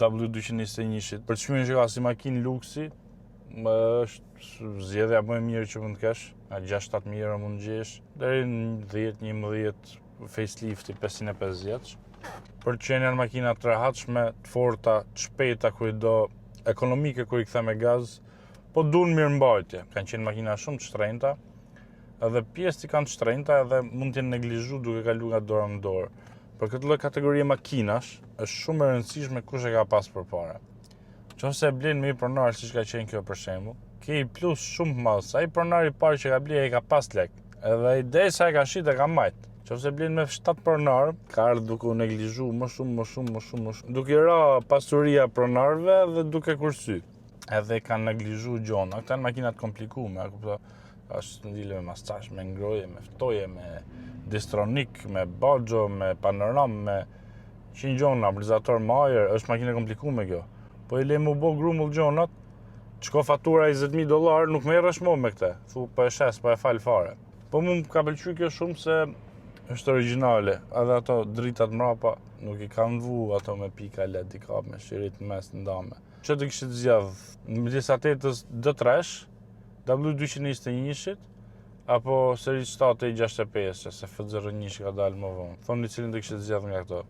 W221-shit. Për çmimin që ka si makinë luksi, është zgjedhja më e mirë që mund të kesh. 6-7 euro mund të gjesh, deri në 10-11 facelift i 550. Për të qenë janë makina të rehatshme, të forta, të shpejta kujdo, ekonomike kur i kthe me gaz, po duan mirëmbajtje. Kanë qenë makina shumë të shtrenjta, edhe pjesët i kanë të shtrenjta edhe mund të jenë neglizhu duke kaluar nga dora në dorë. Për këtë lloj kategorie makinash, është shumë e rëndësishme kush e ka pas përpara. Nëse e blen me një pronar siç ka qenë kjo për shembull, ke i plus shumë të madh. Ai pronar i parë që ka bler ai ka pas lek, edhe idesa e ka shit e ka majt. Nëse blen me 7 pronar, ka ardhur duke u neglizhu më shumë, duke ra pasuria pronarëve dhe duke kursy. Edhe kanë neglizhu gjona. Këta janë makina të komplikuara, a kupton? Është ndile me mastash, me ngroje, me ftoje, me distronik, me bagjo, me panoram, me 100 gjona, amortizator Mayer, është makinë e komplikuar kjo. Po i le mu bo grumull gjonat, çko fatura $20,000, nuk merresh më me këtë. Thu po e shes, po e fal fare. Po mu ka pëlqyer kjo shumë se është origjinale, edhe ato dritat mrapa nuk i kanë vu ato me pika LED i ka me shirit mes ndame. Që të kishit zgjedh midis atetës D3-sh, W221-shit, apo seri 765, se F01 që ka dalë më vonë. Thoni cilin të kishit zgjedh nga këto.